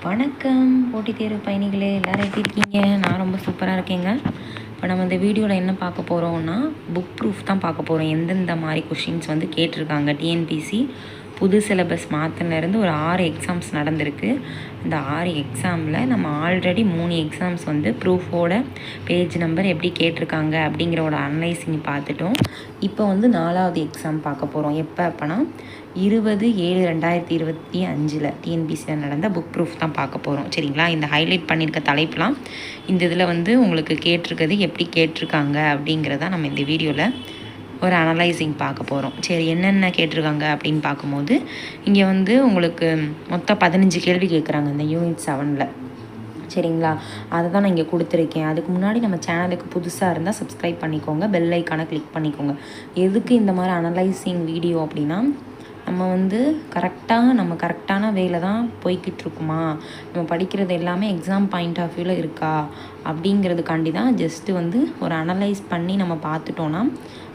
வணக்கம் போட்டித் தேர்வு பயணிகளே, எல்லோரும் எப்படி இருக்கீங்க? நான் ரொம்ப சூப்பராக இருக்கேங்க. இப்போ நம்ம இந்த வீடியோவில் என்ன பார்க்க போகிறோம்னா, புக் ப்ரூஃப் தான் பார்க்க போகிறோம். எந்தெந்த மாதிரி கொஷின்ஸ் வந்து கேட்டிருக்காங்க. டிஎன்பிசி புது சிலபஸ் மாற்றினேருந்து ஒரு 6 எக்ஸாம்ஸ் நடந்திருக்கு. இந்த 6 எக்ஸாமில் நம்ம ஆல்ரெடி 3 எக்ஸாம்ஸ் வந்து ப்ரூஃபோட பேஜ் நம்பர் எப்படி கேட்டிருக்காங்க அப்படிங்கிறோட அனலைசிங் பார்த்துட்டோம். இப்போ வந்து 4வது எக்ஸாம் பார்க்க போகிறோம். அப்போனா 20/7/2025 டிஎன்பிசியில் நடந்த புக் ப்ரூஃப் தான் பார்க்க போகிறோம். சரிங்களா? இந்த ஹைலைட் பண்ணியிருக்க தலைப்புலாம் இந்த இதில் வந்து உங்களுக்கு கேட்டிருக்கிறது எப்படி கேட்டிருக்காங்க அப்படிங்கிறத நம்ம இந்த வீடியோவில் ஒரு அனலைசிங் பார்க்க போகிறோம். சரி, என்னென்ன கேட்டிருக்காங்க அப்படின்னு பார்க்கும்போது இங்கே வந்து உங்களுக்கு மொத்தம் 15 கேள்வி கேட்குறாங்க இந்த யூனிட் 7ல். சரிங்களா? அதை தான் நான் இங்கே கொடுத்துருக்கேன். அதுக்கு முன்னாடி நம்ம சேனலுக்கு புதுசாக இருந்தால் சப்ஸ்கிரைப் பண்ணிக்கோங்க, பெல் ஐக்கானை கிளிக் பண்ணிக்கோங்க. எதுக்கு இந்த மாதிரி அனலைசிங் வீடியோ அப்படின்னா, நம்ம வந்து கரெக்டான வேலை தான் போய்கிட்டு இருக்குமா, நம்ம படிக்கிறது எல்லாமே எக்ஸாம் பாயிண்ட் ஆஃப் வியூவில் இருக்கா அப்படிங்கிறதுக்காண்டி தான் ஜஸ்ட்டு வந்து ஒரு அனலைஸ் பண்ணி நம்ம பார்த்துட்டோன்னா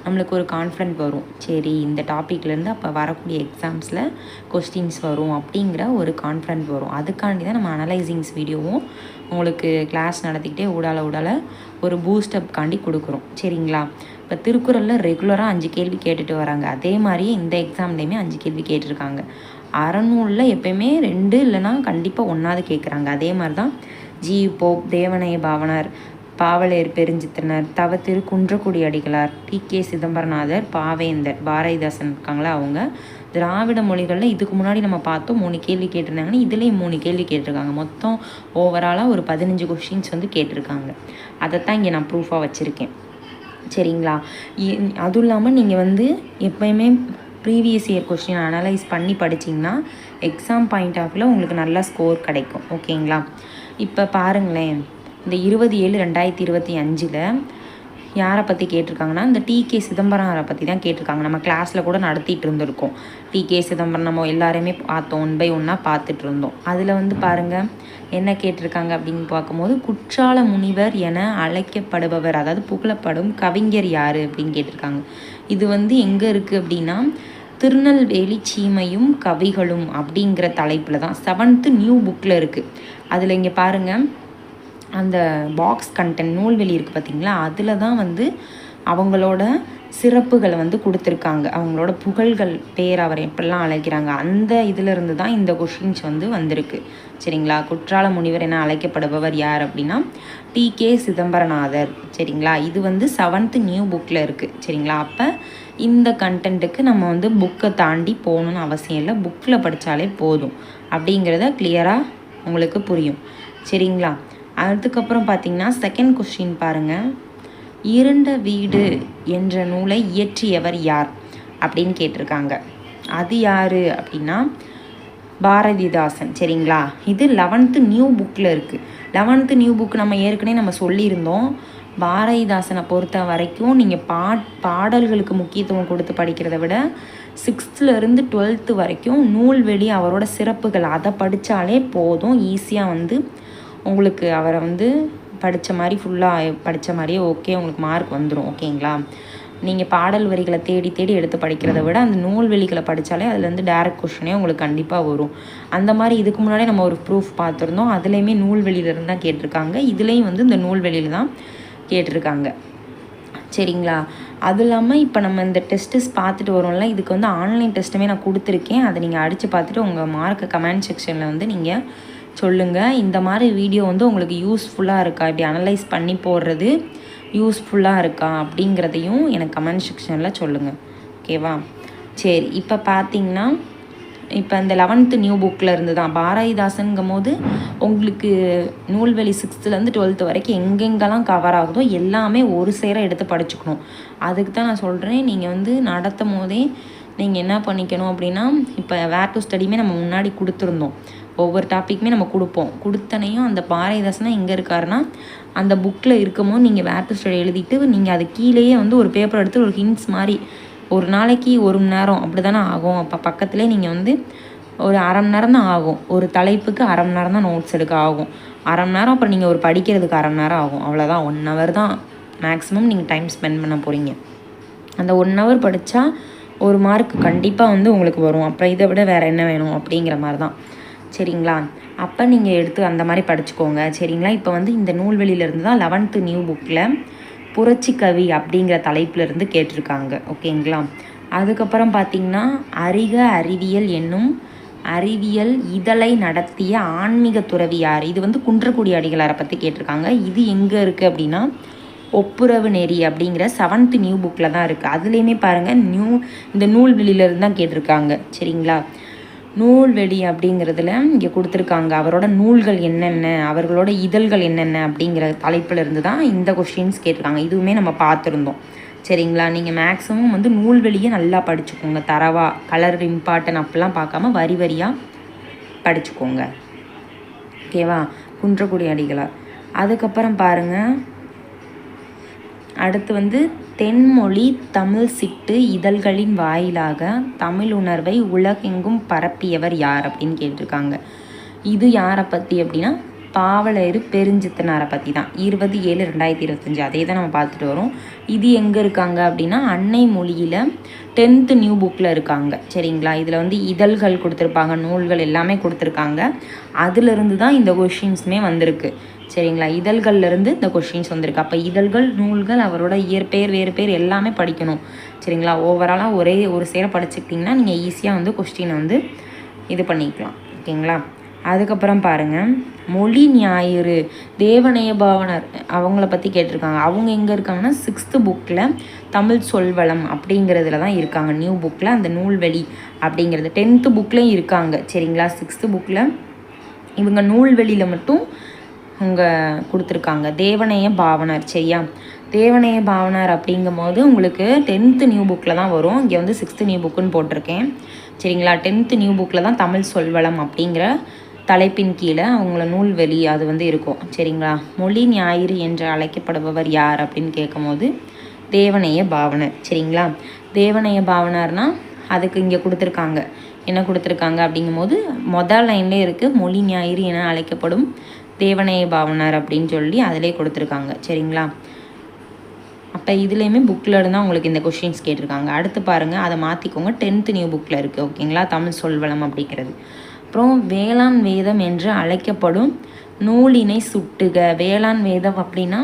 நம்மளுக்கு ஒரு கான்ஃபிடென்ட் வரும். சரி, இந்த டாப்பிக்லேருந்து அப்போ வரக்கூடிய எக்ஸாம்ஸில் கொஸ்டின்ஸ் வரும் அப்படிங்கிற ஒரு கான்ஃபிடென்ட் வரும். அதுக்காண்டி தான் நம்ம அனலைசிங்ஸ் வீடியோவும் உங்களுக்கு கிளாஸ் நடத்திக்கிட்டே ஊடால ஒரு பூஸ்டப் காண்டி கொடுக்குறோம். சரிங்களா? இப்போ திருக்குறளில் ரெகுலராக 5 கேள்வி கேட்டுட்டு வராங்க. அதே மாதிரியே இந்த எக்ஸாம்லேயுமே 5 கேள்வி கேட்டிருக்காங்க. அறநூலில் எப்பயுமே 2 இல்லைனா கண்டிப்பாக 1ஆவது கேட்குறாங்க. அதே மாதிரி தான் ஜி போப், தேவனைய பாவனர், பாவலேர் பெருஞ்சித்திரனர், தவத்திரு குன்றக்குடி அடிகளார், டி.கே. சிதம்பரநாதர், பாவேந்தர், பாரதிதாசன் இருக்காங்களா அவங்க. திராவிட மொழிகளில் இதுக்கு முன்னாடி நம்ம பார்த்தோம் 3 கேள்வி கேட்டிருந்தாங்கன்னா இதுலேயும் 3 கேள்வி கேட்டிருக்காங்க. மொத்தம் ஓவராலாக ஒரு 15 கொஷின்ஸ் வந்து கேட்டிருக்காங்க. அதைத்தான் இங்கே நான் ப்ரூஃபாக வச்சுருக்கேன். சரிங்களா? அதுவும் இல்லாமல் நீங்கள் வந்து எப்போயுமே ப்ரீவியஸ் இயர் கொஸ்டின் அனலைஸ் பண்ணி படிச்சிங்கன்னா எக்ஸாம் பாயிண்ட் ஆஃப் வியூவில் உங்களுக்கு நல்ல ஸ்கோர் கிடைக்கும். ஓகேங்களா? இப்போ பாருங்களேன், இந்த 20/7/2025 யாரை பற்றி கேட்டிருக்காங்கன்னா இந்த டி.கே. சிதம்பரனாரை பற்றி தான் கேட்டிருக்காங்க. நம்ம கிளாஸில் கூட நடத்திட்டு இருந்திருக்கோம். டி.கே. சிதம்பரம் நம்ம எல்லாருமே பார்த்தோம், 1 by 1 பார்த்துட்டு இருந்தோம். அதில் வந்து பாருங்கள் என்ன கேட்டிருக்காங்க அப்படின்னு பார்க்கும்போது, குற்றால முனிவர் என அழைக்கப்படுபவர், அதாவது புகழப்படும் கவிஞர் யார் அப்படின்னு கேட்டிருக்காங்க. இது வந்து எங்கே இருக்குது அப்படின்னா, திருநெல்வேலி சீமையும் கவிகளும் அப்படிங்கிற தலைப்பில் தான் 7th நியூ புக்கில் இருக்குது. அதில் இங்கே பாருங்கள், அந்த பாக்ஸ் கண்டென்ட் நூல்வெளி இருக்குது பார்த்திங்களா, அதில் தான் வந்து அவங்களோட சிறப்புகளை வந்து கொடுத்துருக்காங்க. அவங்களோட புகழ்கள், பேர், அவர் எப்படிலாம் அழைக்கிறாங்க, அந்த இதிலிருந்து தான் இந்த கொஷின்ஸ் வந்து வந்திருக்கு. சரிங்களா? குற்றால முனிவர் என அழைக்கப்படுபவர் யார் அப்படின்னா டி.கே. சிதம்பரநாதர். சரிங்களா? இது வந்து 7th நியூ புக்கில் இருக்குது. சரிங்களா? அப்போ இந்த கண்டென்ட்டுக்கு நம்ம வந்து புக்கை தாண்டி போகணுன்னு அவசியம் இல்லை, புக்கில் படித்தாலே போதும் அப்படிங்கிறத கிளியராக உங்களுக்கு புரியும். சரிங்களா? அதுக்கப்புறம் பார்த்திங்கன்னா செகண்ட் கொஸ்டின் பாருங்கள், இருண்ட வீடு என்ற நூலை இயற்றியவர் யார் அப்படின்னு கேட்டிருக்காங்க. அது யார் அப்படின்னா பாரதிதாசன். சரிங்களா? இது 11th நியூ புக்கில் இருக்குது. 11th நியூ புக் நம்ம ஏற்கனவே சொல்லியிருந்தோம். பாரதிதாசனை பொறுத்த வரைக்கும் நீங்கள் பாடல்களுக்கு முக்கியத்துவம் கொடுத்து படிக்கிறத விட 6th-லேருந்து 12th வரைக்கும் நூல்வெளி, அவரோட சிறப்புகள், அதை படித்தாலே போதும். ஈஸியாக வந்து உங்களுக்கு அவரை வந்து படித்த மாதிரி ஃபுல்லாக படித்த மாதிரியே ஓகே, உங்களுக்கு மார்க் வந்துடும். ஓகேங்களா? நீங்கள் பாடல் வரிகளை தேடி எடுத்து படிக்கிறத விட அந்த நூல்வெளிகளை படித்தாலே அதுலேருந்து டேரக்ட் கொஷனே உங்களுக்கு கண்டிப்பாக வரும். அந்த மாதிரி இதுக்கு முன்னாடி நம்ம ஒரு ப்ரூஃப் பார்த்துருந்தோம். அதுலேயுமே நூல்வெளியிலேருந்து தான் கேட்டிருக்காங்க. இதுலேயும் வந்து இந்த நூல்வெளியில் தான் கேட்டிருக்காங்க. சரிங்களா? அது இல்லாமல் இப்போ நம்ம இந்த டெஸ்ட்டஸ் பார்த்துட்டு வரோம்ல, இதுக்கு வந்து ஆன்லைன் டெஸ்ட்டுமே நான் கொடுத்துருக்கேன். அதை நீங்கள் அடித்து பார்த்துட்டு உங்கள் மார்க்கை கமெண்ட் செக்ஷனில் வந்து நீங்கள் சொல்லுங்கள். இந்த மாதிரி வீடியோ வந்து உங்களுக்கு யூஸ்ஃபுல்லாக இருக்கா, இப்படி அனலைஸ் பண்ணி போடுறது யூஸ்ஃபுல்லாக இருக்கா அப்படிங்கிறதையும் எனக்கு கமெண்ட் செக்ஷனில் சொல்லுங்கள். ஓகேவா? சரி, இப்போ பார்த்தீங்கன்னா இப்போ இந்த 11th நியூ புக்கில் இருந்து தான் பாரதிதாசனுங்கும் போது உங்களுக்கு நூல்வெளி 6th-லேருந்து 12th வரைக்கும் எங்கெங்கெல்லாம் கவர் ஆகுதோ எல்லாமே ஒரு சேர எடுத்து படிச்சுக்கணும். அதுக்கு தான் நான் சொல்கிறேன், நீங்கள் வந்து நடத்தும் போதே நீங்கள் என்ன பண்ணிக்கணும் அப்படின்னா, இப்போ வேர் டு ஸ்டடியுமே நம்ம முன்னாடி கொடுத்துருந்தோம். ஒவ்வொரு டாப்பிக்குமே நம்ம கொடுத்தனையும் அந்த பாரதிதாசனா எங்கே இருக்காருன்னா அந்த புக்கில் இருக்கும்போது நீங்கள் வேர் டு ஸ்டடி எழுதிட்டு நீங்கள் அது கீழேயே வந்து ஒரு பேப்பர் எடுத்து ஒரு ஹிண்ட்ஸ் மாதிரி ஒரு நாளைக்கு 1 மணி நேரம் அப்படி தானே ஆகும். அப்போ பக்கத்துலேயே நீங்கள் வந்து ஒரு அரை மணி நேரம் தான் ஆகும். ஒரு தலைப்புக்கு அரை மணி நேரம் தான் நோட்ஸ் எடுக்க ஆகும். அரை மணி நேரம் அப்புறம் நீங்கள் ஒரு படிக்கிறதுக்கு அரை மணி நேரம் ஆகும். அவ்வளோதான், 1 hour தான் மேக்ஸிமம் நீங்கள் டைம் ஸ்பெண்ட் பண்ண போகிறீங்க. அந்த 1 hour படித்தா 1 மார்க் கண்டிப்பாக வந்து உங்களுக்கு வரும். அப்புறம் இதை விட வேறு என்ன வேணும் அப்படிங்கிற மாதிரி தான். சரிங்களா. அப்போ நீங்கள் எடுத்து அந்த மாதிரி படிச்சுக்கோங்க சரிங்களா. இப்போ வந்து இந்த நூல்வெளியிலேருந்து தான் 11th நியூ புக்கில் புரட்சி கவி அப்படிங்கிற தலைப்பிலிருந்து கேட்டிருக்காங்க. ஓகேங்களா. அதுக்கப்புறம் பார்த்திங்கன்னா அறிக அறிவியல் என்னும் அறிவியல் இதழை நடத்திய ஆன்மீக துறவி யார்? இது வந்து குன்றக்குடி அடிகளாரை பற்றி கேட்டிருக்காங்க. இது எங்கே இருக்குது அப்படின்னா ஒப்புரவு நெறி அப்படிங்கிற 7th நியூ புக்கில் தான் இருக்குது. அதுலேயுமே பாருங்கள் இந்த நூல்வெளியிலேருந்து தான் கேட்டிருக்காங்க சரிங்களா. நூல்வெளி அப்படிங்கிறதுல இங்கே கொடுத்துருக்காங்க அவரோட நூல்கள் என்னென்ன, அவர்களோட இதழ்கள் என்னென்ன அப்படிங்கிற தலைப்பில் இருந்து தான் இந்த கொஸ்டின்ஸ் கேட்டிருக்காங்க. இதுவுமே நம்ம பார்த்துருந்தோம் சரிங்களா. நீங்கள் மேக்ஸிமம் வந்து நூல்வெளியை நல்லா படிச்சுக்கோங்க, தரவா கலர் இம்பார்ட்டன் அப்படிலாம் பார்க்காம வரி வரியாக படிச்சுக்கோங்க ஓகேவா. குன்றக்குடி அடிகளார். அதுக்கப்புறம் பாருங்கள் அடுத்து வந்து தென்மொழி தமிழ் சிட்டு இதழ்களின் வாயிலாக தமிழ் உணர்வை உலகெங்கும் பரப்பியவர் யார் அப்படின்னு கேட்டிருக்காங்க. இது யாரை பற்றி அப்படின்னா பாவலர் பெருஞ்சித்தனாரை பற்றி தான். 20/7/2025 அதே தான் நம்ம பார்த்துட்டு வரோம். இது எங்கே இருக்காங்க அப்படின்னா அன்னை மொழியில் 10th நியூ புக்கில் இருக்காங்க சரிங்களா. இதில் வந்து இதழ்கள் கொடுத்துருப்பாங்க, நூல்கள் எல்லாமே கொடுத்துருக்காங்க. அதிலிருந்து தான் இந்த கொஷின்ஸுமே வந்திருக்கு சரிங்களா. இதழ்கள்லேருந்து இந்த கொஷின்ஸ் வந்திருக்கு. அப்போ இதழ்கள் நூல்கள் அவரோட இயற்பெயர் வேறு பேர் எல்லாமே படிக்கணும் சரிங்களா. ஓவராலாக ஒரே ஒரு சேர படிச்சுக்கிட்டிங்கன்னா நீங்கள் ஈஸியாக வந்து கொஸ்டினை வந்து இது பண்ணிக்கலாம் ஓகேங்களா. அதுக்கப்புறம் பாருங்கள் மொழி ஞாயிறு தேவநேய பாவனர் அவங்கள பற்றி கேட்டிருக்காங்க. அவங்க எங்கே இருக்காங்கன்னா 6th புக்கில் தமிழ் சொல்வளம் அப்படிங்கிறதுல தான் இருக்காங்க. நியூ புக்கில் அந்த நூல்வெளி அப்படிங்கிறது 10th புக்லேயும் இருக்காங்க சரிங்களா. 6th புக்கில் இவங்க நூல்வெளியில் மட்டும் அவங்க கொடுத்துருக்காங்க தேவநேய பாவனர் சரியா. தேவநேய பாவனர் அப்படிங்கும் போது உங்களுக்கு 10th நியூ புக்கில் தான் வரும். இங்கே வந்து 6th நியூ புக்குன்னு போட்டிருக்கேன் சரிங்களா. 10th நியூ புக்கில் தான் தமிழ் சொல்வளம் அப்படிங்கிற தலைப்பின் கீழே அவங்கள நூல்வெளி அது வந்து இருக்கும் சரிங்களா. மொழி ஞாயிறு என்று அழைக்கப்படுபவர் யார் அப்படின்னு கேட்கும்போது தேவநேய பாவனர் சரிங்களா. தேவநேய பாவனர்னால் அதுக்கு இங்கே கொடுத்துருக்காங்க என்ன கொடுத்துருக்காங்க அப்படிங்கும்போது முதல் லைன்லேயே இருக்குது மொழி ஞாயிறு என அழைக்கப்படும் தேவநேய பாவனர் அப்படின்னு சொல்லி அதிலே கொடுத்துருக்காங்க சரிங்களா. அப்போ இதுலேயுமே புக்கில் இருந்தால் உங்களுக்கு இந்த கொஷின்ஸ் கேட்டிருக்காங்க. அடுத்து பாருங்கள் அதை மாற்றிக்கோங்க 10th நியூ புக்கில் இருக்குது ஓகேங்களா. தமிழ் சொல்வளம் அப்படிங்கிறது. அப்புறம் வேளாண் வேதம் என்று அழைக்கப்படும் நூலினை சுட்டுக. வேளாண் வேதம் அப்படின்னா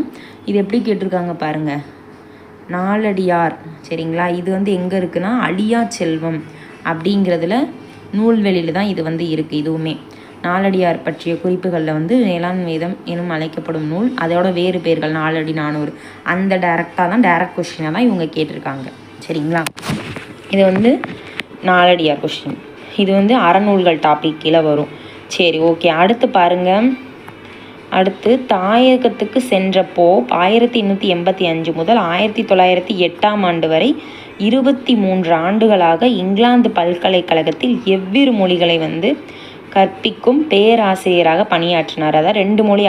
இது எப்படி கேட்டிருக்காங்க பாருங்கள் நாலடியார் சரிங்களா. இது வந்து எங்கே இருக்குன்னா அழியா செல்வம் அப்படிங்கிறதுல நூல்வெளியில் தான் இது வந்து இருக்குது. இதுவுமே நாலடியார் பற்றிய குறிப்புகளில் வந்து வேளாண் வேதம் எனும் அழைக்கப்படும் நூல் அதோட வேறு பேர்கள் 4 400 அந்த டைரக்ட் கொஸ்டினாக தான் இவங்க கேட்டிருக்காங்க சரிங்களா. இது வந்து நாலடியார் கொஸ்டின். இது வந்து அறநூல்கள் டாபிக் கீழே வரும் சரி ஓகே. அடுத்து பாருங்கள் அடுத்து தாயகத்துக்கு சென்றப்போ 1885 முதல் 1908ஆம் ஆண்டு வரை 23 ஆண்டுகளாக இங்கிலாந்து பல்கலைக்கழகத்தில் எவ்விரு மொழிகளை வந்து கற்பிக்கும் பேராசிரியராக பணியாற்றினார். அதாவது 2 மொழி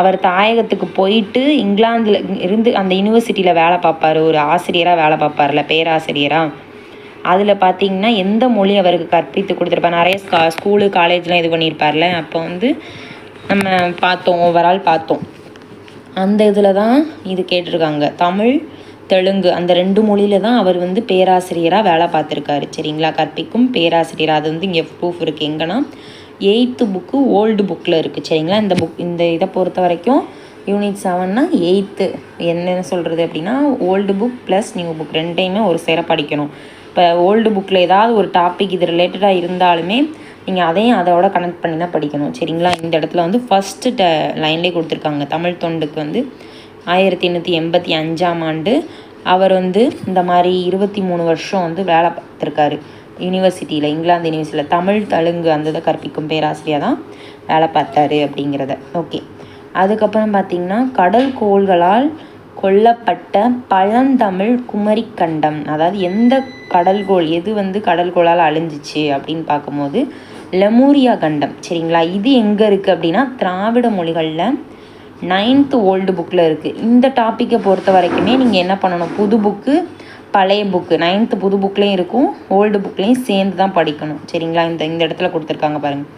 அவர் தாயகத்துக்கு போயிட்டு இங்கிலாந்தில் இருந்து அந்த யூனிவர்சிட்டியில் வேலை பார்ப்பார், ஒரு ஆசிரியராக வேலை பார்ப்பார்ல பேராசிரியராக. அதில் பார்த்திங்கன்னா எந்த மொழி அவருக்கு கற்பித்து கொடுத்துருப்பார். நிறைய ஸ்கூலு காலேஜ்லாம் இது பண்ணியிருப்பார்ல. அப்போ வந்து நம்ம பார்த்தோம் ஓவரால் பார்த்தோம். அந்த இதில் தான் இது கேட்டிருக்காங்க. தமிழ் தெலுங்கு அந்த 2 மொழியில் தான் அவர் வந்து பேராசிரியராக வேலை பார்த்துருக்காரு சரிங்களா. கற்பிக்கும் பேராசிரியர் அது வந்து இங்கே ப்ரூஃப் இருக்குது எங்கன்னா 8th புக்கு ஓல்டு புக்கில் இருக்குது சரிங்களா. இந்த இதை பொறுத்த வரைக்கும் யூனிட் 7னா 8th என்ன சொல்கிறது அப்படின்னா old book plus new book ரெண்டையுமே ஒரு சேர படிக்கணும். இப்போ ஓல்டு புக்கில் ஏதாவது ஒரு டாபிக் இது ரிலேட்டடாக இருந்தாலுமே நீங்கள் அதையும் அதோட கனெக்ட் பண்ணி தான் படிக்கணும் சரிங்களா. இந்த இடத்துல வந்து ஃபஸ்ட்டு லைன்லேயே கொடுத்துருக்காங்க தமிழ் தொண்டுக்கு வந்து 1885ஆம் ஆண்டு அவர் வந்து இந்த மாதிரி 23 வருஷம் வந்து வேலை பார்த்துருக்காரு யூனிவர்சிட்டியில், இங்கிலாந்து யூனிவர்சிட்டியில் தமிழ் தெலுங்கு அந்த இதை கற்பிக்கும் பேராசிரியர் தான் வேலை பார்த்தாரு அப்படிங்கிறத. ஓகே. அதுக்கப்புறம் பார்த்திங்கன்னா கடல் கோள்களால் கொல்லப்பட்ட பழந்தமிழ் குமரிக்கண்டம், அதாவது எந்த கடல்கோள் எது வந்து கடல்கோளால் அழிஞ்சிச்சு அப்படின்னு பார்க்கும்போது லெமூரியா கண்டம் சரிங்களா. இது எங்கே இருக்குது அப்படின்னா திராவிட மொழிகளில் 9th ஓல்டு புக்கில் இருக்குது. இந்த டாப்பிக்கை பொறுத்த வரைக்குமே நீங்கள் என்ன பண்ணணும், புது புக்கு பழைய புக்கு 9th புது புக்லேயும் இருக்கும் ஓல்டு புக்லேயும் சேர்ந்து தான் படிக்கணும் சரிங்களா. இந்த இடத்துல கொடுத்துருக்காங்க பாருங்கள்,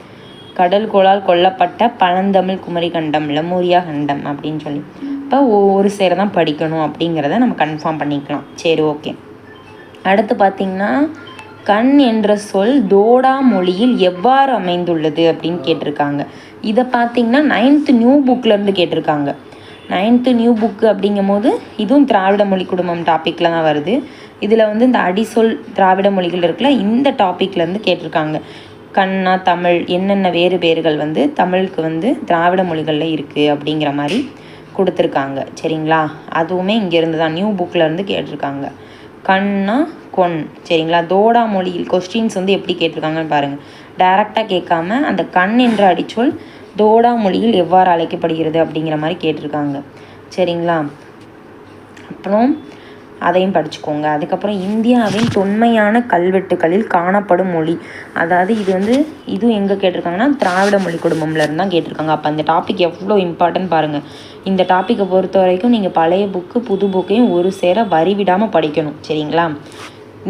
கடல் கோளால் கொல்லப்பட்ட பழந்தமிழ் குமரி கண்டம் லெமூரியா கண்டம் அப்படின்னு சொல்லி. இப்போ ஒரு சேர தான் படிக்கணும் அப்படிங்கிறத நம்ம கன்ஃபார்ம் பண்ணிக்கலாம். சரி ஓகே. அடுத்து பார்த்திங்கன்னா கண் என்ற சொல் தோடா மொழியில் எவ்வாறு அமைந்துள்ளது அப்படின்னு கேட்டிருக்காங்க. இதை பார்த்தீங்கன்னா 9th நியூ புக்லேருந்து கேட்டிருக்காங்க. 9th நியூ புக்கு அப்படிங்கும் போது இதுவும் திராவிட மொழி குடும்பம் டாப்பிக்கில் தான் வருது. இதில் வந்து இந்த அடிசொல் திராவிட மொழிகள் இருக்குல்ல, இந்த டாப்பிக்லேருந்து கேட்டிருக்காங்க. கண்ணா தமிழ் என்னென்ன வேறுகள் வந்து தமிழுக்கு வந்து திராவிட மொழிகளில் இருக்குது அப்படிங்கிற மாதிரி கொடுத்துருக்காங்க. சரிங்களா, அதுவுமே இங்கேருந்து தான் நியூ புக்கிலேருந்து கேட்டிருக்காங்க. கண்ணா கொன். சரிங்களா, தோடா மொழியில் கொஸ்டின்ஸ் வந்து எப்படி கேட்டிருக்காங்கன்னு பாருங்கள். டைரெக்டாக கேட்காம அந்த கண் என்ற அடிச்சொல் தோடா மொழியில் எவ்வாறு அழைக்கப்படுகிறது அப்படிங்கிற மாதிரி கேட்டிருக்காங்க. சரிங்களா, அப்புறம் அதையும் படிச்சுக்கோங்க. அதுக்கப்புறம் இந்தியாவின் தொன்மையான கல்வெட்டுகளில் காணப்படும் மொழி, அதாவது இது வந்து இதுவும் எங்கே கேட்டிருக்காங்கன்னா திராவிட மொழி குடும்பம்லேருந்து தான் கேட்டிருக்காங்க. அப்போ அந்த டாபிக் எவ்வளோ இம்பார்ட்டன்ட் பாருங்கள். இந்த டாப்பிக்கை பொறுத்த வரைக்கும் நீங்கள் பழைய புக்கு புது புக்கையும் ஒரு சேர வரி விடாமல் படிக்கணும். சரிங்களா,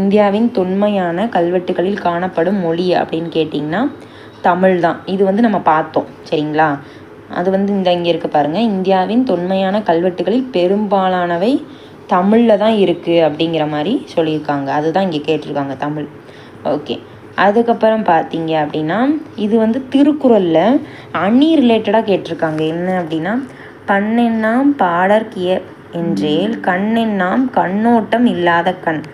இந்தியாவின் தொன்மையான கல்வெட்டுகளில் காணப்படும் மொழி அப்படின்னு கேட்டிங்கன்னா தமிழ் தான். இது வந்து நம்ம பார்த்தோம். சரிங்களா, அது வந்து இங்கே இருக்க பாருங்கள். இந்தியாவின் தொன்மையான கல்வெட்டுகளில் பெரும்பாலானவை தமிழில் தான் இருக்குது அப்படிங்கிற மாதிரி சொல்லியிருக்காங்க. அதுதான் இங்கே கேட்டிருக்காங்க, தமிழ். ஓகே, அதுக்கப்புறம் பார்த்தீங்க அப்படின்னா இது வந்து திருக்குறளில் அணி ரிலேட்டடாக கேட்டிருக்காங்க. என்ன அப்படின்னா பண்ணெண்ணாம் பாடற்கிய என்றேல் கண்ணெண்ணாம் கண்ணோட்டம் இல்லாத கண்.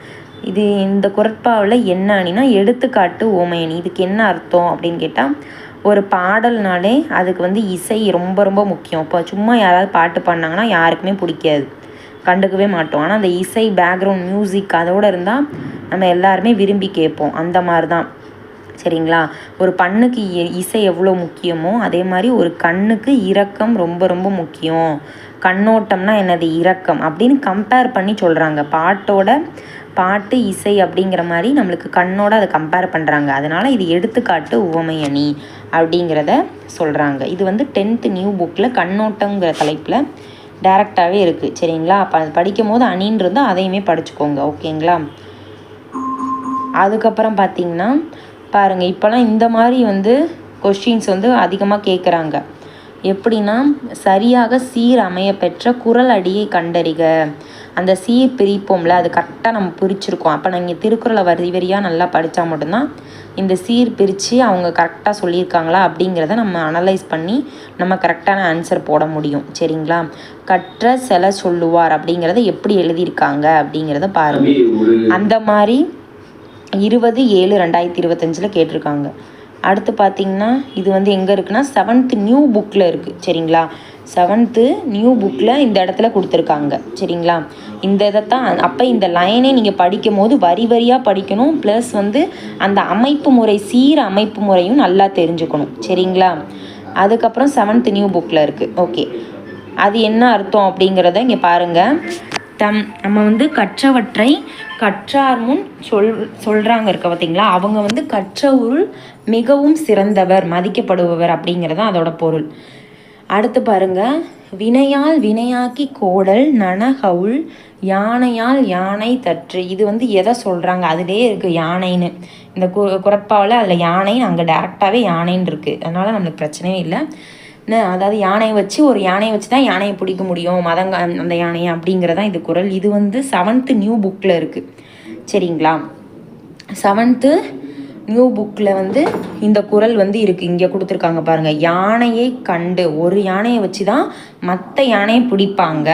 இது இந்த குறட்பாவில் என்ன அணினா எடுத்துக்காட்டு ஓமை அணி. இதுக்கு என்ன அர்த்தம் அப்படின்னு கேட்டால் ஒரு பாடல்னாலே அதுக்கு வந்து இசை ரொம்ப ரொம்ப முக்கியம். இப்போ சும்மா யாராவது பாட்டு பாடினாங்கன்னா யாருக்குமே பிடிக்காது, கண்டுக்கவே மாட்டோம். ஆனால் அந்த இசை பேக்ரவுண்ட் மியூசிக் அதோடு இருந்தால் நம்ம எல்லாருமே விரும்பி கேட்போம். அந்த மாதிரி தான். சரிங்களா, ஒரு பண்ணுக்கு இசை எவ்வளோ முக்கியமோ அதே மாதிரி ஒரு கண்ணுக்கு இரக்கம் ரொம்ப ரொம்ப முக்கியம். கண்ணோட்டம்னா என்னது, இரக்கம் அப்படின்னு கம்பேர் பண்ணி சொல்கிறாங்க. பாட்டு இசை அப்படிங்கிற மாதிரி நம்மளுக்கு கண்ணோட அதை கம்பேர் பண்ணுறாங்க. அதனால் இது எடுத்துக்காட்டு உவமை அணி அப்படிங்கிறத சொல்கிறாங்க. இது வந்து 10th நியூ புக்கில் கண்ணோட்டங்கிற தலைப்பில் டைரெக்டாகவே இருக்குது. சரிங்களா, அப்போ அது படிக்கும் போது அணின்னு இருந்தால் அதையுமே படிச்சுக்கோங்க. ஓகேங்களா, அதுக்கப்புறம் பார்த்திங்கன்னா பாருங்கள், இப்போலாம் இந்த மாதிரி வந்து கொஸ்டின்ஸ் வந்து அதிகமாக கேட்குறாங்க. எப்படின்னா சரியாக சீர் அமைய பெற்ற குறள் அடியை கண்டறிக. அந்த சீர் பிரிப்போம்ல, அது கரெக்டாக நம்ம பிரிச்சுருக்கோம். அப்போ நீங்கள் திருக்குறளை வரியாக நல்லா படித்தா மட்டும்தான் இந்த சீர் பிரித்து அவங்க கரெக்டாக சொல்லியிருக்காங்களா அப்படிங்கிறத நம்ம அனலைஸ் பண்ணி நம்ம கரெக்டான ஆன்சர் போட முடியும். சரிங்களா, கற்ற செல சொல்லுவார் அப்படிங்கிறத எப்படி எழுதியிருக்காங்க அப்படிங்கிறத பாருங்கள். அந்த மாதிரி 20/7/2025 கேட்டிருக்காங்க. அடுத்து பார்த்திங்கன்னா இது வந்து எங்கே இருக்குன்னா 7th நியூ புக்கில் இருக்குது. சரிங்களா, 7th நியூ புக்கில் இந்த இடத்துல கொடுத்துருக்காங்க. சரிங்களா, இந்த இதைத்தான் அப்போ இந்த லைனே நீங்கள் படிக்கும் போது வரியாக படிக்கணும். ப்ளஸ் வந்து அந்த அமைப்பு முறை சீர் அமைப்பு முறையும் நல்லா தெரிஞ்சுக்கணும். சரிங்களா, அதுக்கப்புறம் 7th நியூ புக்கில் இருக்குது. ஓகே, அது என்ன அர்த்தம் அப்படிங்கிறத இங்கே பாருங்கள். நம்ம வந்து கற்றவற்றை கற்றார் முன் சொல்கிறாங்க இருக்க பார்த்தீங்களா, அவங்க வந்து கற்றவுள் மிகவும் சிறந்தவர் மதிக்கப்படுபவர் அப்படிங்கிறது அதோட பொருள். அடுத்து பாருங்கள், வினையால் வினையாக்கி கோடல் நனகவுள் யானையால் யானை தற்று. இது வந்து எதை சொல்கிறாங்க, அதிலே இருக்குது யானைன்னு. இந்த குறட்பாவில் அதில் யானைன்னு அங்கே டேரெக்டாகவே யானைன்னு இருக்குது. அதனால் நம்மளுக்கு பிரச்சனையே இல்லை. அதாவது யானையை வச்சு ஒரு யானையை வச்சு தான் யானையை பிடிக்க முடியும் அந்த யானையை அப்படிங்கிறதான் இது குறள். இது வந்து 7th நியூ புக்கில் இருக்குது. சரிங்களா, 7th நியூ புக்கில் வந்து இந்த குறள் வந்து இருக்குது. இங்கே கொடுத்துருக்காங்க பாருங்கள். யானையை கண்டு, ஒரு யானையை வச்சு தான் மற்ற யானையை பிடிப்பாங்க.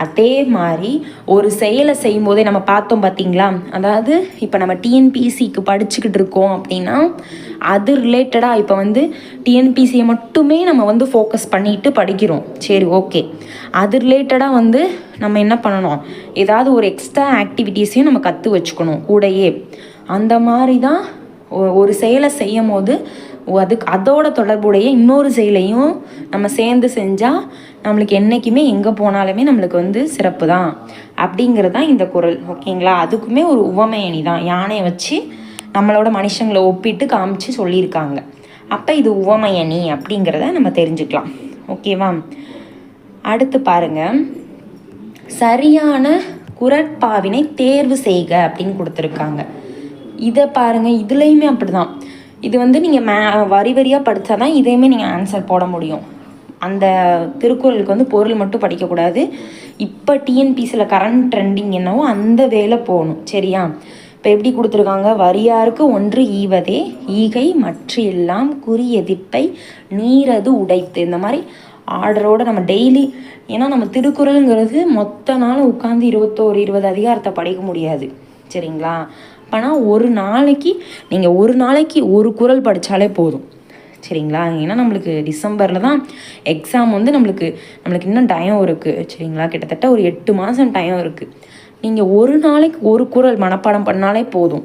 அதே மாதிரி ஒரு செயலை செய்யும் போதே நம்ம பார்த்தோம் பார்த்தீங்களா, அதாவது இப்போ நம்ம டிஎன்பிசிக்கு படிச்சுக்கிட்டு இருக்கோம் அப்படின்னா அது ரிலேட்டடாக இப்போ வந்து டிஎன்பிசியை மட்டுமே நம்ம வந்து ஃபோக்கஸ் பண்ணிட்டு படிக்கிறோம். சரி, ஓகே, அது ரிலேட்டடாக வந்து நம்ம என்ன பண்ணணும், ஏதாவது ஒரு எக்ஸ்ட்ரா ஆக்டிவிட்டீஸையும் நம்ம கற்று வச்சுக்கணும் கூடையே. அந்த மாதிரி தான் ஒரு செயலை செய்யும் போது அதோட தொடர்புடைய இன்னொரு செயலையும் நம்ம சேர்ந்து செஞ்சால் நம்மளுக்கு என்றைக்குமே எங்கே போனாலுமே நம்மளுக்கு வந்து சிறப்பு தான் அப்படிங்கிறது தான் இந்த குறள். ஓகேங்களா, அதுக்குமே ஒரு உவமை அணி தான். யானையை வச்சு நம்மளோட மனுஷங்களை ஒப்பிட்டு காமிச்சு சொல்லியிருக்காங்க. அப்போ இது உவமை அணி அப்படிங்கிறத நம்ம தெரிஞ்சுக்கலாம். ஓகேவா, அடுத்து பாருங்கள், சரியான குறட்பாவினை தேர்வு செய்க அப்படின்னு கொடுத்துருக்காங்க. இதை பாருங்கள், இதுலேயுமே அப்படி தான். இது வந்து நீங்கள் வரியாக படித்தா தான் இதையுமே நீங்கள் ஆன்சர் போட முடியும். அந்த திருக்குறளுக்கு வந்து பொருள் மட்டும் படிக்கக்கூடாது. இப்போ டிஎன்பிசியில் கரண்ட் ட்ரெண்டிங் என்னவோ அந்த வேலை போகணும். சரியா, இப்போ எப்படி கொடுத்துருக்காங்க, வரியாருக்கு ஒன்று ஈவதே ஈகை மற்ற எல்லாம் குறி எதிர்ப்பை நீரது உடைத்து. இந்த மாதிரி ஆர்டரோடு நம்ம டெய்லி, ஏன்னா நம்ம திருக்குறளுங்கிறது மொத்த நாள் உட்காந்து 20 அதிகாரத்தை படிக்க முடியாது சரிங்களா. அப்போனா ஒரு நாளைக்கு நீங்கள் ஒரு குறள் படித்தாலே போதும் சரிங்களா. ஏன்னா நம்மளுக்கு டிசம்பரில் தான் எக்ஸாம் வந்து நம்மளுக்கு இன்னும் டைம் இருக்குது சரிங்களா. கிட்டத்தட்ட ஒரு 8 மாதம் டைம் இருக்குது. நீங்கள் ஒரு நாளைக்கு ஒரு குறள் மனப்பாடம் பண்ணாலே போதும்,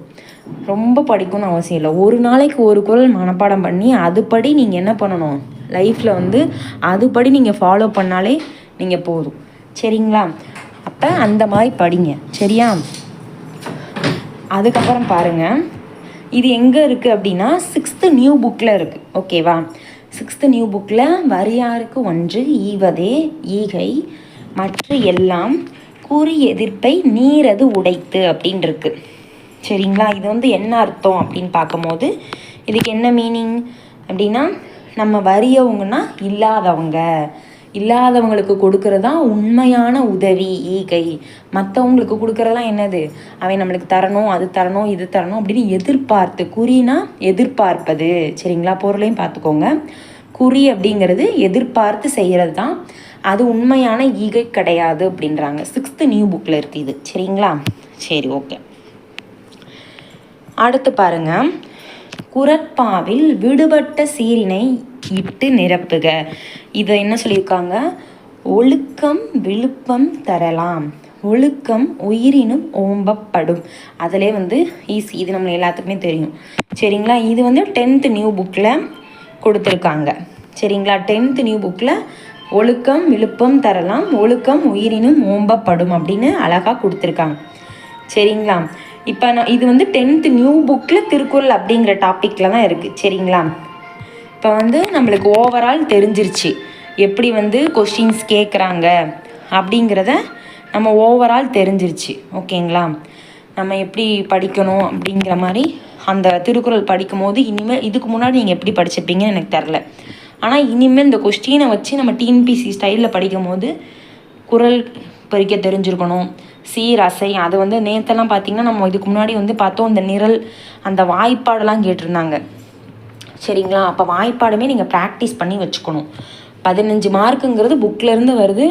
ரொம்ப படிக்கணும்னு அவசியம் இல்லை. ஒரு நாளைக்கு ஒரு குறள் மனப்பாடம் பண்ணி அதுபடி நீங்கள் என்ன பண்ணணும், லைஃப்பில் வந்து அதுபடி நீங்கள் ஃபாலோ பண்ணாலே நீங்கள் போதும் சரிங்களா. அப்போ அந்த மாதிரி படிங்க சரியா. அதுக்கப்புறம் பாருங்கள், இது எங்கே இருக்குது அப்படின்னா 6th நியூ புக்கில் இருக்குது ஓகேவா. 6th நியூ புக்கில் வரியாருக்கு ஒன்று ஈவதே ஈகை மற்ற எல்லாம் குறி எதிர்ப்பை நீரது உடைத்து அப்படின்னு இருக்கு சரிங்களா. இது வந்து என்ன அர்த்தம் அப்படின்னு பார்க்கும்போது இதுக்கு என்ன மீனிங் அப்படின்னா, நம்ம வறியவங்கன்னா இல்லாதவங்களுக்கு கொடுக்கறது தான் உண்மையான உதவி ஈகை. மற்றவங்களுக்கு கொடுக்கறதெல்லாம் என்னது, அவன் நம்மளுக்கு தரணும், அது தரணும், இது தரணும் அப்படின்னு எதிர்பார்த்து, குறினா எதிர்பார்ப்பது சரிங்களா. பொருளையும் பார்த்துக்கோங்க. குறி அப்படிங்கிறது எதிர்பார்த்து செய்கிறது தான், அது உண்மையான ஈகை கிடையாது அப்படின்றாங்க. 6th நியூ புக்கில் இருக்குது இது சரிங்களா. சரி ஓகே. அடுத்து பாருங்க, குறட்பாவில் விடுபட்ட சீரினை இட்டு நிரப்புக. இதை என்ன சொல்லியிருக்காங்க, ஒழுக்கம் விழுப்பம் தரலாம், ஒழுக்கம் உயிரினும் ஓம்பப்படும். அதிலே வந்து ஈஸி, இது நம்ம எல்லாத்துக்குமே தெரியும் சரிங்களா. இது வந்து 10th நியூ புக்கில் கொடுத்துருக்காங்க சரிங்களா. 10th நியூ புக்கில் ஒழுக்கம் விழுப்பம் தரலாம், ஒழுக்கம் உயிரினும் ஓம்பப்படும் அப்படின்னு அழகாக கொடுத்துருக்காங்க சரிங்களா. இப்போ இது வந்து 10th நியூ புக்கில் திருக்குறள் அப்படிங்கிற டாப்பிக்கில் தான் இருக்குது சரிங்களா. இப்போ வந்து நம்மளுக்கு ஓவரால் தெரிஞ்சிருச்சு எப்படி வந்து கொஸ்டின்ஸ் கேட்குறாங்க அப்படிங்கிறத நம்ம ஓவரால் தெரிஞ்சிருச்சு ஓகேங்களா. நம்ம எப்படி படிக்கணும் அப்படிங்கிற மாதிரி அந்த திருக்குறள் படிக்கும் போது, இனிமேல் இதுக்கு முன்னாடி நீங்கள் எப்படி படிச்சிருப்பீங்கன்னு எனக்கு தெரில, ஆனால் இனிமேல் இந்த கொஸ்டினை வச்சு நம்ம டிஎன்பிசி ஸ்டைலில் படிக்கும் போது குறள் பறிக்க தெரிஞ்சிருக்கணும், சீர் அசை. அது வந்து நேற்றெல்லாம் பார்த்திங்கன்னா நம்ம இதுக்கு முன்னாடி வந்து பார்த்தோம், இந்த நிரல் அந்த வாய்ப்பாடெல்லாம் கேட்டிருந்தாங்க சரிங்களா. அப்போ வாய்ப்பாடுமே நீங்கள் ப்ராக்டிஸ் பண்ணி வச்சுக்கணும். 15 மார்க்குங்கிறது புக்கிலேருந்து வருது,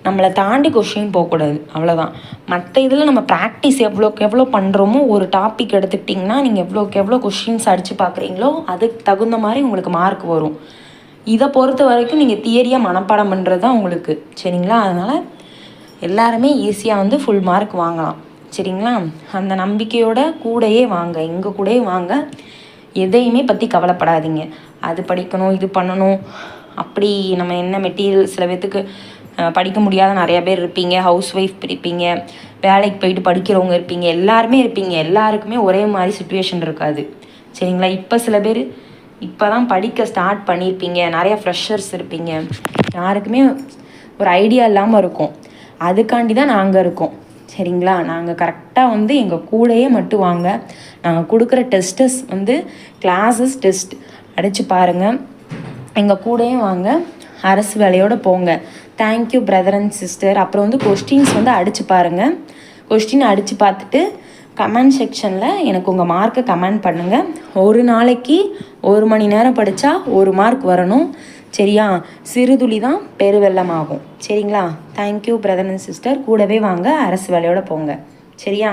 நம்மளை தாண்டி கொஸ்டின் போகக்கூடாது அவ்வளோதான். மற்ற இதில் நம்ம ப்ராக்டிஸ் எவ்வளோக்கு எவ்வளோ பண்ணுறோமோ, ஒரு டாபிக் எடுத்துக்கிட்டிங்கன்னா நீங்கள் எவ்வளோக்கு எவ்வளோ கொஸ்டின்ஸ் அடித்து பார்க்குறீங்களோ அதுக்கு தகுந்த மாதிரி உங்களுக்கு மார்க் வரும். இதை பொறுத்த வரைக்கும் நீங்கள் தியரியாக மனப்பாடம் பண்ணுறது தான் உங்களுக்கு சரிங்களா. அதனால் எல்லாருமே ஈஸியாக வந்து ஃபுல் மார்க் வாங்கலாம் சரிங்களா. அந்த நம்பிக்கையோட கூடையே வாங்க, எங்கள் கூடயே வாங்க, எதையுமே பற்றி கவலைப்படாதீங்க. அது படிக்கணும், இது பண்ணணும், அப்படி நம்ம என்ன மெட்டீரியல், சில பேர்த்துக்கு படிக்க முடியாத நிறையா பேர் இருப்பீங்க, ஹவுஸ் ஒய்ஃப் இருப்பீங்க, வேலைக்கு போயிட்டு படிக்கிறவங்க இருப்பீங்க, எல்லாருமே இருப்பீங்க. எல்லாருக்குமே ஒரே மாதிரி சுச்சுவேஷன் இருக்காது சரிங்களா. இப்போ சில பேர் இப்போ தான் படிக்க ஸ்டார்ட் பண்ணியிருப்பீங்க, நிறையா ஃப்ரெஷர்ஸ் இருப்பீங்க, யாருக்குமே ஒரு ஐடியா இல்லாமல் இருக்கும். அதுக்காண்டி தான் நாங்கள் இருக்கோம் சரிங்களா. நாங்கள் கரெக்டாக வந்து எங்கள் கூடையே மட்டும் வாங்க, நாங்கள் கொடுக்குற டெஸ்ட்டஸ் வந்து கிளாஸஸ் டெஸ்ட் அடித்து பாருங்கள், எங்கள் கூடயே வாங்க, அரசு வேலையோடு போங்க. Thank you brother and sister. அப்புறம் வந்து கொஸ்டின்ஸ் வந்து அடித்து பாருங்கள், கொஸ்டின் அடித்து பார்த்துட்டு கமெண்ட் செக்ஷனில் எனக்கு உங்கள் மார்க்கை கமெண்ட் பண்ணுங்கள். ஒரு நாளைக்கு 1 மணி நேரம் படித்தா 1 மார்க் வரணும் சரியா. சிறுதுளி தான் பெருவெள்ளமாகும் சரிங்களா. Thank you brother and sister. கூடவே வாங்க, அரசு வேலையோடு போங்க சரியா.